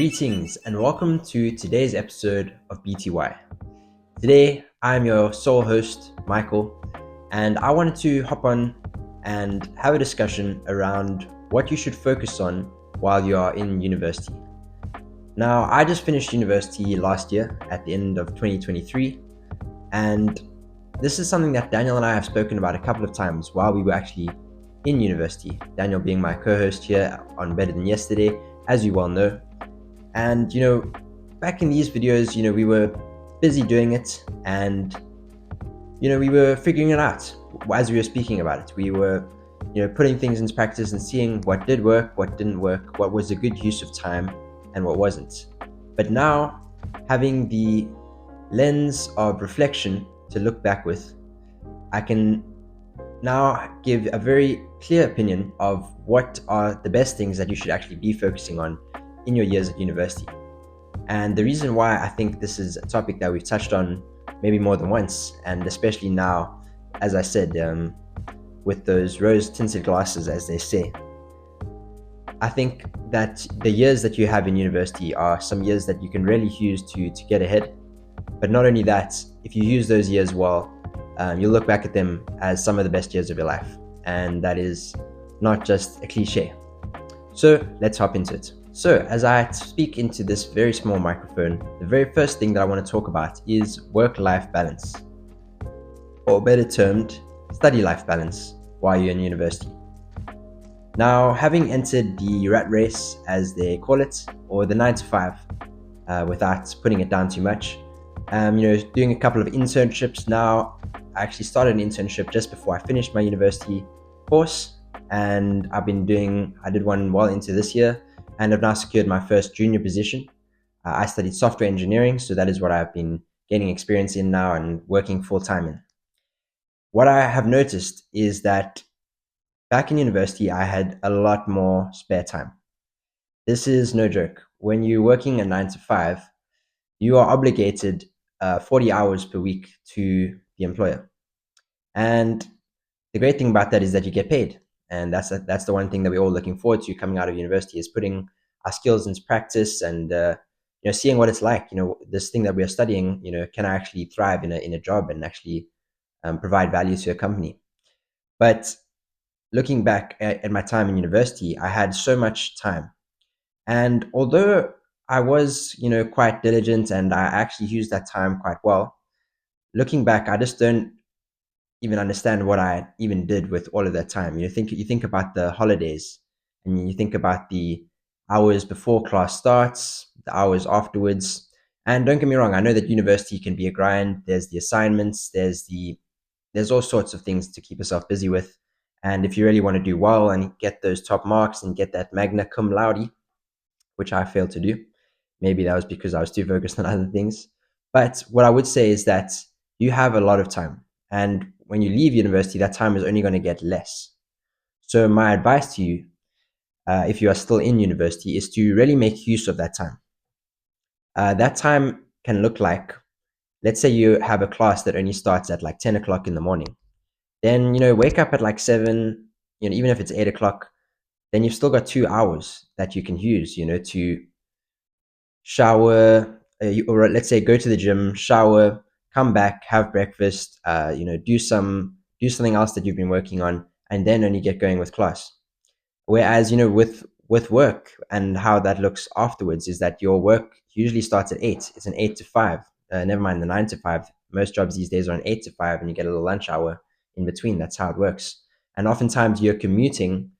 Greetings and welcome to today's episode of BTY. Today, I'm your sole host, Michael, and I wanted to hop on and have a discussion around what you should focus on while you are in university. Now, I just finished university last year at the end of 2023, and this is something that Daniel and I have spoken about a couple of times while we were actually in university. Daniel being my co-host here on Better Than Yesterday, as you well know. And, back in these videos, we were busy doing it and, we were figuring it out as we were speaking about it. We were, putting things into practice and seeing what did work, what didn't work, what was a good use of time and what wasn't. But now, having the lens of reflection to look back with, I can now give a very clear opinion of what are the best things that you should actually be focusing on in your years at university. And the reason why I think this is a topic that we've touched on maybe more than once, and especially now, as I said, with those rose-tinted glasses, as they say, I think that the years that you have in university are some years that you can really use to get ahead. But not only that, if you use those years well, you'll look back at them as some of the best years of your life. And that is not just a cliche. So let's hop into it. So as I speak into this very small microphone, the very first thing that I want to talk about is work-life balance, or better termed, study-life balance while you're in university. Now, having entered the rat race, as they call it, or the 9 to 5, without putting it down too much, doing a couple of internships now. I actually started an internship just before I finished my university course, and I did one well into this year, and I've now secured my first junior position. I studied software engineering, so that is what I've been gaining experience in now and working full-time in. What I have noticed is that back in university, I had a lot more spare time. This is no joke. When you're working a 9 to 5, you are obligated 40 hours per week to the employer. And the great thing about that is that you get paid. And that's the one thing that we're all looking forward to coming out of university, is putting our skills into practice and seeing what it's like. This thing that we are studying, can I actually thrive in a job and actually provide value to a company? But looking back at my time in university, I had so much time, and although I was quite diligent and I actually used that time quite well, looking back, I just don't even understand what I even did with all of that time. You think about the holidays, and you think about the hours before class starts, the hours afterwards. And don't get me wrong, I know that university can be a grind. There's the assignments, there's all sorts of things to keep yourself busy with. And if you really want to do well and get those top marks and get that magna cum laude, which I failed to do, maybe that was because I was too focused on other things. But what I would say is that you have a lot of time. And when you leave university, that time is only going to get less. So my advice to you, if you are still in university, is to really make use of that time. That time can look like, let's say you have a class that only starts at like 10 o'clock in the morning. Then, wake up at like 7, even if it's 8 o'clock, then you've still got 2 hours that you can use, to shower, or let's say go to the gym, shower, come back, have breakfast, do something else that you've been working on, and then only get going with class. Whereas, with work and how that looks afterwards is that your work usually starts at 8. It's an 8 to 5. Never mind the 9 to 5. Most jobs these days are an 8 to 5, and you get a little lunch hour in between. That's how it works. And oftentimes you're commuting.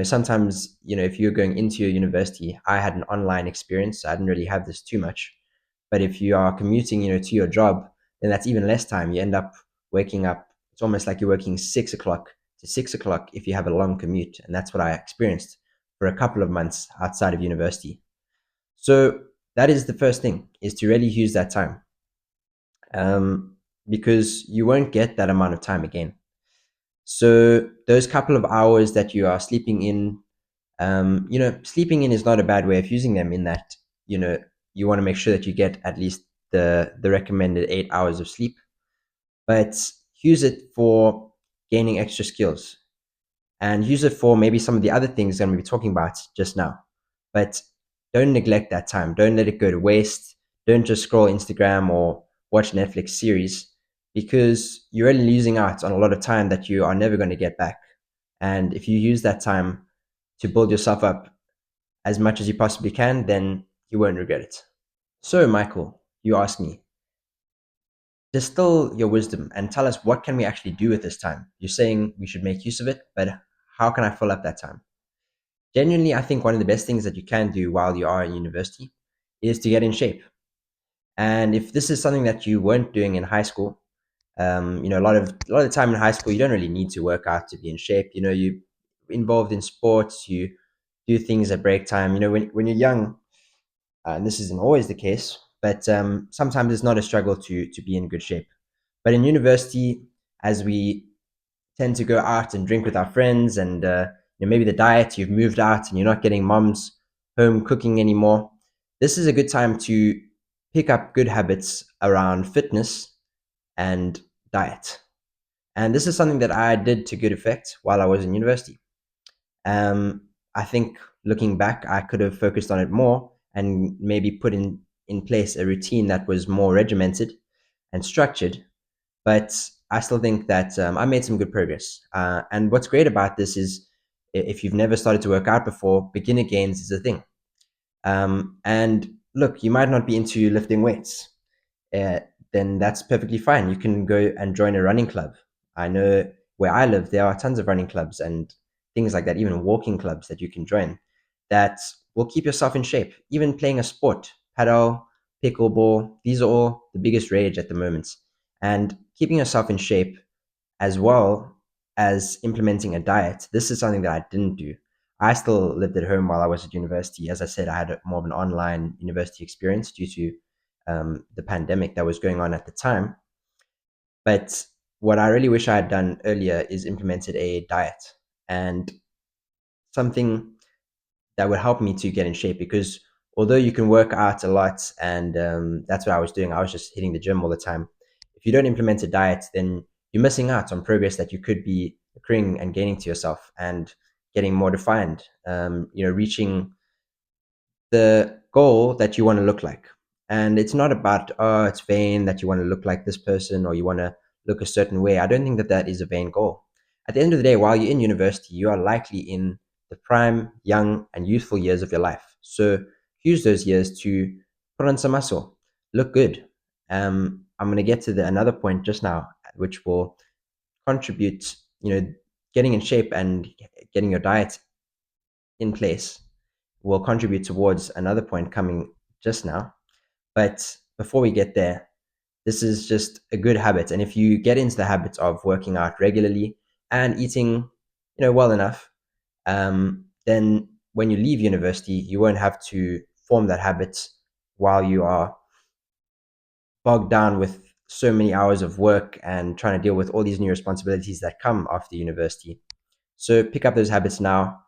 Sometimes, if you're going into your university, I had an online experience, so I didn't really have this too much. But if you are commuting, to your job, then that's even less time. You end up waking up. It's almost like you're working 6 o'clock to 6 o'clock if you have a long commute. And that's what I experienced for a couple of months outside of university. So that is the first thing, is to really use that time. Because you won't get that amount of time again. So those couple of hours that you are sleeping in, sleeping in is not a bad way of using them, in that, you want to make sure that you get at least the recommended 8 hours of sleep, but use it for gaining extra skills, and use it for maybe some of the other things that we'll be talking about just now. But don't neglect that time. Don't let it go to waste. Don't just scroll Instagram or watch Netflix series, because you're really losing out on a lot of time that you are never going to get back. And if you use that time to build yourself up as much as you possibly can, then you won't regret it. So, Michael, you ask me, distill your wisdom and tell us, what can we actually do with this time? You're saying we should make use of it, but how can I fill up that time? Genuinely, I think one of the best things that you can do while you are in university is to get in shape. And if this is something that you weren't doing in high school, a lot of the time in high school, you don't really need to work out to be in shape. You involved in sports, you do things at break time. When you're young, and this isn't always the case, but sometimes it's not a struggle to be in good shape. But in university, as we tend to go out and drink with our friends, and maybe the diet, you've moved out and you're not getting mom's home cooking anymore, this is a good time to pick up good habits around fitness and diet. And this is something that I did to good effect while I was in university. I think, looking back, I could have focused on it more and maybe put in place a routine that was more regimented and structured. But I still think that I made some good progress. And what's great about this is, if you've never started to work out before, beginner gains is a thing. And look, you might not be into lifting weights, uh, then that's perfectly fine. You can go and join a running club. I know where I live, there are tons of running clubs and things like that, even walking clubs that you can join, that will keep yourself in shape. Even playing a sport, paddle, pickleball, these are all the biggest rage at the moment. And keeping yourself in shape, as well as implementing a diet. This is something that I didn't do. I still lived at home while I was at university. As I said, I had more of an online university experience due to the pandemic that was going on at the time. But what I really wish I had done earlier is implemented a diet and something that would help me to get in shape, because although you can work out a lot, and that's what I was doing, I was just hitting the gym all the time. If you don't implement a diet, then you're missing out on progress that you could be accruing and gaining to yourself and getting more defined, reaching the goal that you want to look like. And it's not about, oh, it's vain that you want to look like this person or you want to look a certain way. I don't think that that is a vain goal. At the end of the day, while you're in university, you are likely in the prime, young, and youthful years of your life. So use those years to put on some muscle, look good. I'm going to get to another point just now, which will contribute, getting in shape and getting your diet in place will contribute towards another point coming just now. But before we get there, this is just a good habit. And if you get into the habit of working out regularly and eating, well enough, then when you leave university, you won't have to form that habit while you are bogged down with so many hours of work and trying to deal with all these new responsibilities that come after university. So pick up those habits now.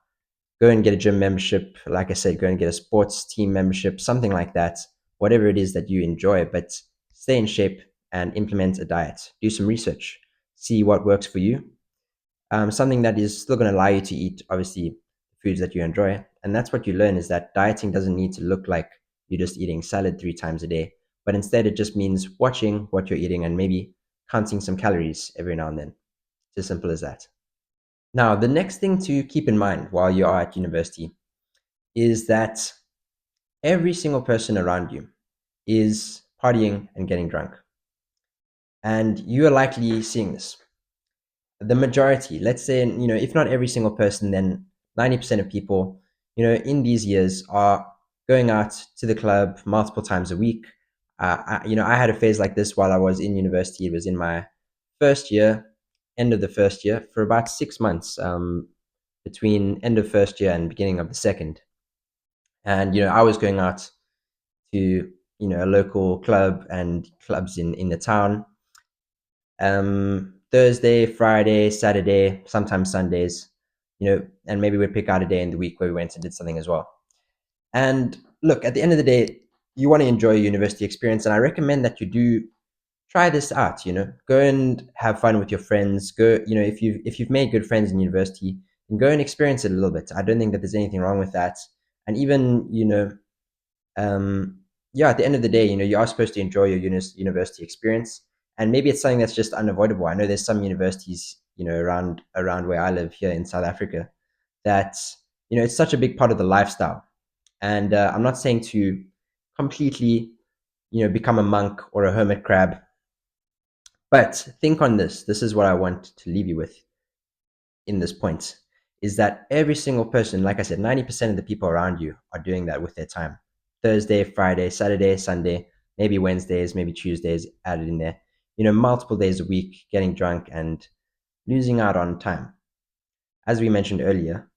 Go and get a gym membership. Like I said, go and get a sports team membership, something like that, whatever it is that you enjoy, but stay in shape and implement a diet. Do some research, see what works for you. Something that is still going to allow you to eat, obviously, foods that you enjoy. And that's what you learn, is that dieting doesn't need to look like you're just eating salad 3 times a day, but instead it just means watching what you're eating and maybe counting some calories every now and then. It's as simple as that. Now, the next thing to keep in mind while you are at university is that every single person around you is partying and getting drunk. And you are likely seeing this. The majority, let's say, if not every single person, then 90% of people, in these years are going out to the club multiple times a week. I had a phase like this while I was in university. It was in my first year, end of the first year, for about 6 months, between end of first year and beginning of the second. And, I was going out to, a local club and clubs in the town, Thursday, Friday, Saturday, sometimes Sundays, and maybe we'd pick out a day in the week where we went and did something as well. And look, at the end of the day, you want to enjoy a university experience, and I recommend that you do try this out. Go and have fun with your friends. Go, if you've made good friends in university, then go and experience it a little bit. I don't think that there's anything wrong with that. And even, um, yeah, at the end of the day, you are supposed to enjoy your university experience, and maybe it's something that's just unavoidable. I know there's some universities, around where I live here in South Africa, that it's such a big part of the lifestyle. And I'm not saying to completely, become a monk or a hermit crab, but think on this. This is what I want to leave you with in this point, is that every single person, like I said, 90% of the people around you are doing that with their time. Thursday, Friday, Saturday, Sunday, maybe Wednesdays, maybe Tuesdays added in there, multiple days a week, getting drunk and losing out on time. As we mentioned earlier,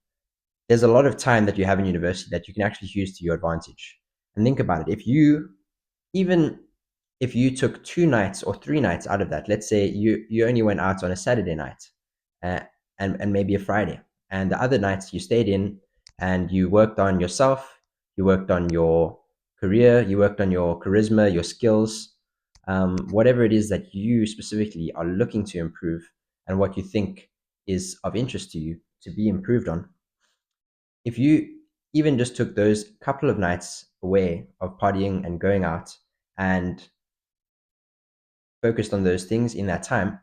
there's a lot of time that you have in university that you can actually use to your advantage. And think about it. Even if you took 2 nights or 3 nights out of that, let's say you only went out on a Saturday night, uh, and maybe a Friday, and the other nights you stayed in and you worked on yourself, you worked on your career, you worked on your charisma, your skills, whatever it is that you specifically are looking to improve, and what you think is of interest to you to be improved on. If you even just took those couple of nights away of partying and going out and focused on those things in that time,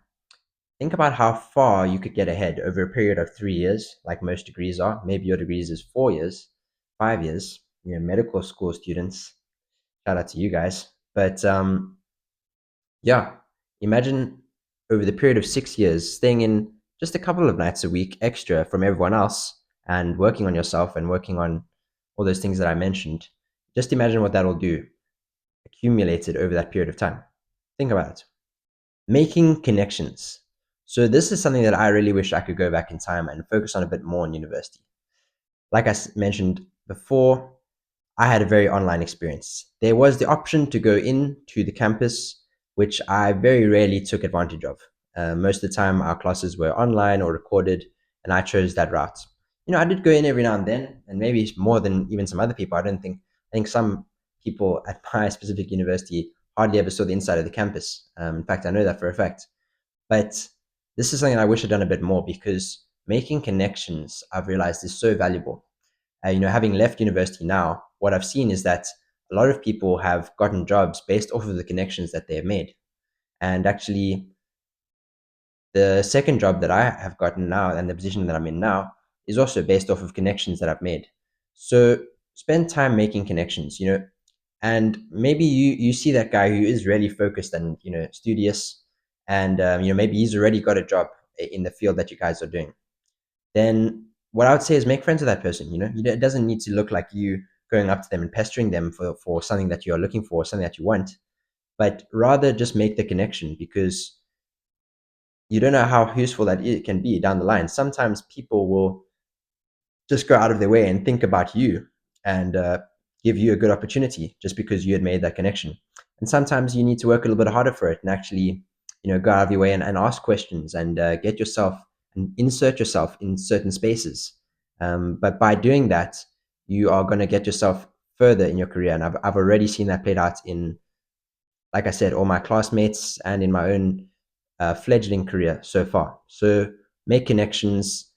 think about how far you could get ahead over a period of 3 years, like most degrees are. Maybe your degrees is 4 years, 5 years. Medical school students, shout out to you guys. But yeah, imagine over the period of 6 years staying in just a couple of nights a week extra from everyone else and working on yourself and working on all those things that I mentioned. Just imagine what that'll do accumulated over that period of time. Think about it. Making connections. So this is something that I really wish I could go back in time and focus on a bit more in university. Like I mentioned before, I had a very online experience. There was the option to go into the campus, which I very rarely took advantage of. Most of the time, our classes were online or recorded, and I chose that route. I did go in every now and then, and maybe more than even some other people. I think some people at my specific university hardly ever saw the inside of the campus. In fact, I know that for a fact. But this is something I wish I'd done a bit more, because making connections, I've realized, is so valuable. Having left university now, what I've seen is that a lot of people have gotten jobs based off of the connections that they have made. And actually, the second job that I have gotten now and the position that I'm in now is also based off of connections that I've made. So spend time making connections, and maybe you see that guy who is really focused and studious, and maybe he's already got a job in the field that you guys are doing. Then what I would say is make friends with that person. It doesn't need to look like you going up to them and pestering them for something that you are looking for, something that you want, but rather just make the connection, because you don't know how useful that it can be down the line. Sometimes people will just go out of their way and think about you and give you a good opportunity just because you had made that connection. And sometimes you need to work a little bit harder for it and actually, go out of your way and ask questions and get yourself and insert yourself in certain spaces. But by doing that, you are going to get yourself further in your career. And I've already seen that played out in, like I said, all my classmates and in my own fledgling career so far. So make connections,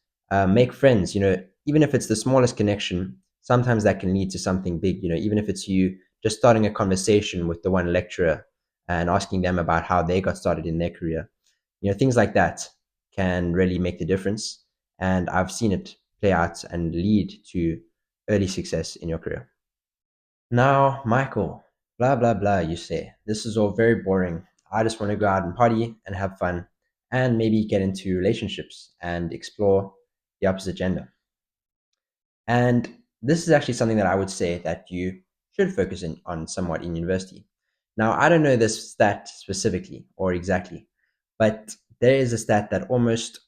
make friends. Even if it's the smallest connection, sometimes that can lead to something big. Even if it's you just starting a conversation with the one lecturer and asking them about how they got started in their career. Things like that can really make the difference. And I've seen it play out and lead to early success in your career. Now, Michael, blah, blah, blah, you say. This is all very boring. I just want to go out and party and have fun and maybe get into relationships and explore the opposite gender. And this is actually something that I would say that you should focus on somewhat in university. Now, I don't know this stat specifically or exactly, but there is a stat that almost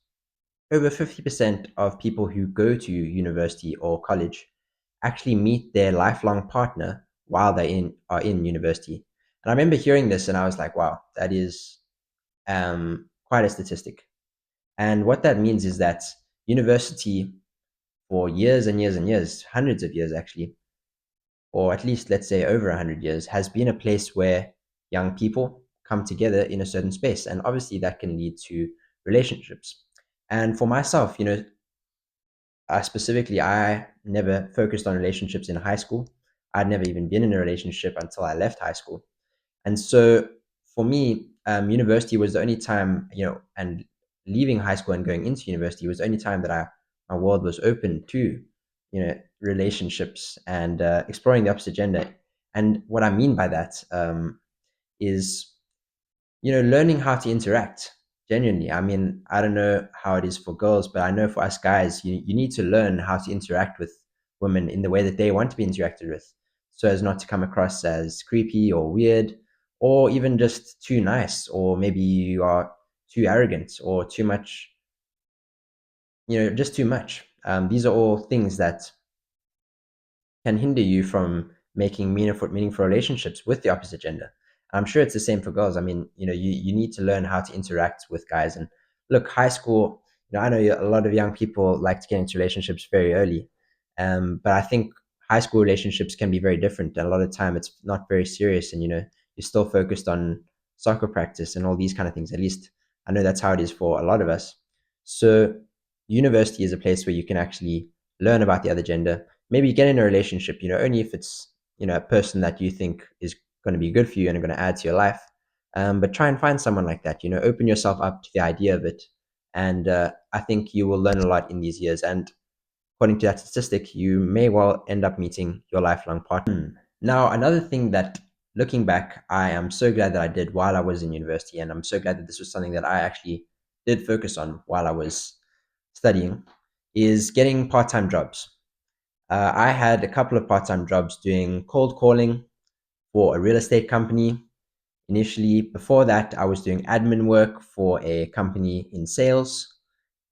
over 50% of people who go to university or college actually meet their lifelong partner while are in university. And I remember hearing this and I was like, wow, that is quite a statistic. And what that means is that university, for years and years and years, hundreds of years actually, or at least let's say over 100 years, has been a place where young people come together in a certain space. And obviously that can lead to relationships. And for myself, specifically, I never focused on relationships in high school. I'd never even been in a relationship until I left high school. And so for me, university was the only time, and leaving high school and going into university was the only time that my world was open to, relationships and exploring the opposite gender. And what I mean by that is, learning how to interact genuinely. I mean, I don't know how it is for girls, but I know for us guys, you need to learn how to interact with women in the way that they want to be interacted with, so as not to come across as creepy or weird, or even just too nice, or maybe you are too arrogant or too much, just too much. These are all things that can hinder you from making meaningful relationships with the opposite gender. I'm sure it's the same for girls. I mean, you need to learn how to interact with guys. And look, high school, I know a lot of young people like to get into relationships very early. But I think high school relationships can be very different. And a lot of time it's not very serious. And, you're still focused on soccer practice and all these kind of things. At least I know that's how it is for a lot of us. So university is a place where you can actually learn about the other gender, maybe get in a relationship, only if it's, a person that you think is going to be good for you and going to add to your life. But try and find someone like that, open yourself up to the idea of it. And I think you will learn a lot in these years. And according to that statistic, you may well end up meeting your lifelong partner. Now, another thing that, looking back, I am so glad that I did while I was in university. And I'm so glad that this was something that I actually did focus on while I was studying, is getting part-time jobs. I had a couple of part-time jobs doing cold calling for a real estate company. Initially, before that, I was doing admin work for a company in sales.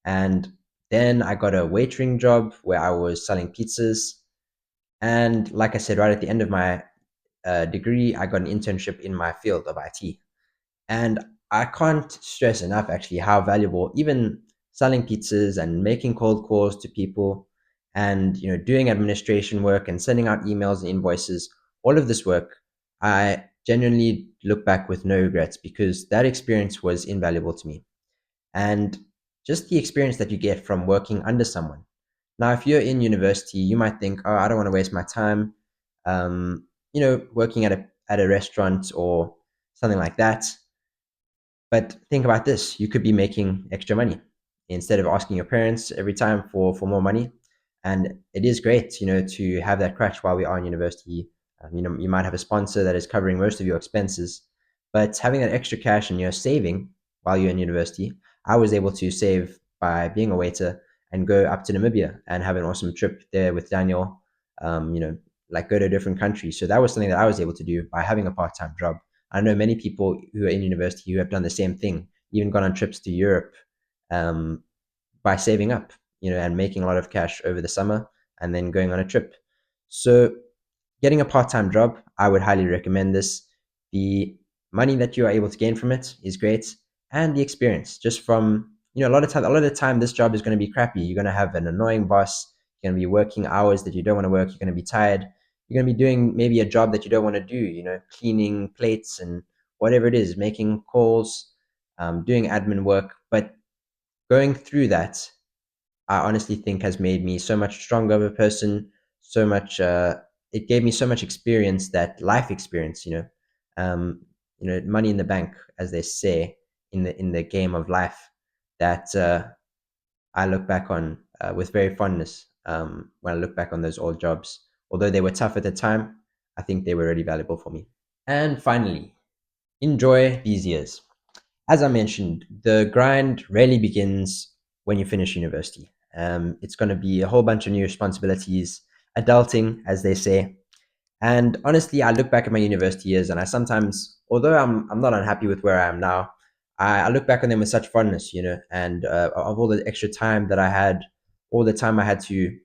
And then I got a waitering job where I was selling pizzas. And like I said, right at the end of my degree, I got an internship in my field of IT. And I can't stress enough actually how valuable even selling pizzas and making cold calls to people and doing administration work and sending out emails and invoices, all of this work, I genuinely look back with no regrets because that experience was invaluable to me. And just the experience that you get from working under someone. Now, if you're in university, you might think, oh, I don't want to waste my time, working at a restaurant or something like that. But think about this: you could be making extra money instead of asking your parents every time for more money. And it is great, to have that crutch while we are in university. You might have a sponsor that is covering most of your expenses, but having that extra cash and saving while you're in university. I was able to save by being a waiter and go up to Namibia and have an awesome trip there with Daniel. Like go to a different country. So that was something that I was able to do by having a part-time job. I know many people who are in university who have done the same thing, even gone on trips to Europe, um, by saving up, and making a lot of cash over the summer and then going on a trip. So getting a part-time job, I would highly recommend this. The money that you are able to gain from it is great, and the experience just from, a lot of the time this job is going to be crappy. You're going to have an annoying boss. You're going to be working hours that you don't want to work. You're going to be tired. You're going to be doing maybe a job that you don't want to do, cleaning plates and whatever it is, making calls, doing admin work. But going through that, I honestly think has made me so much stronger of a person, so much, it gave me so much experience, that life experience, money in the bank, as they say in the game of life, that I look back on with very fondness when I look back on those old jobs. Although they were tough at the time, I think they were really valuable for me. And finally, enjoy these years. As I mentioned, the grind rarely begins when you finish university. It's going to be a whole bunch of new responsibilities, adulting, as they say. And honestly, I look back at my university years, and I sometimes, although I'm not unhappy with where I am now, I look back on them with such fondness, and of all the extra time that I had, all the time I had to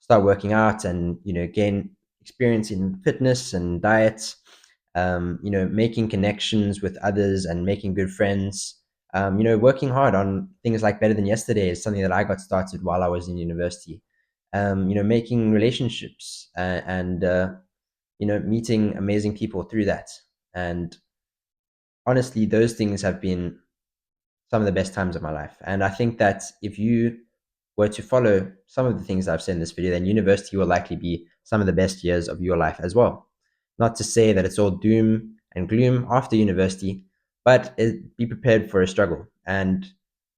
start working out and gain experience in fitness and diet, making connections with others and making good friends. Working hard on things like Better Than Yesterday is something that I got started while I was in university. Making relationships and meeting amazing people through that. And honestly, those things have been some of the best times of my life. And I think that if you were to follow some of the things I've said in this video, then university will likely be some of the best years of your life as well. Not to say that it's all doom and gloom after university, but be prepared for a struggle. And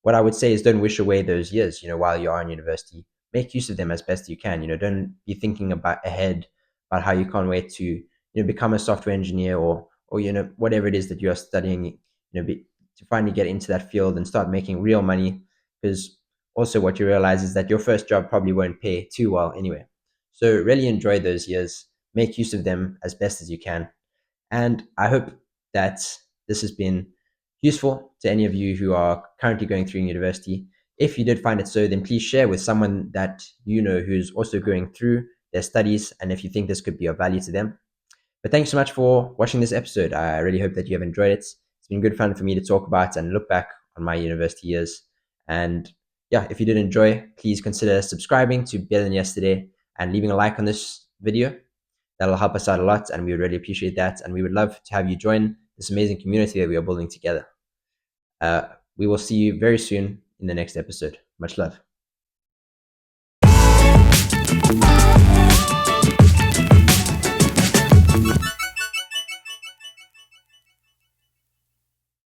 what I would say is don't wish away those years, while you are in university. Make use of them as best you can. Don't be thinking about ahead about how you can't wait to, become a software engineer or whatever it is that you are studying, to finally get into that field and start making real money. Because also what you realize is that your first job probably won't pay too well anyway. So really enjoy those years, make use of them as best as you can. And I hope that this has been useful to any of you who are currently going through university. If you did find it so, then please share with someone that you know who's also going through their studies, and if you think this could be of value to them. But thanks so much for watching this episode. I really hope that you have enjoyed it. It's been good fun for me to talk about and look back on my university years. And yeah, if you did enjoy, please consider subscribing to Better Than Yesterday and leaving a like on this video. That'll help us out a lot, and we would really appreciate that. And we would love to have you join this amazing community that we are building together. We will see you very soon in the next episode. Much love.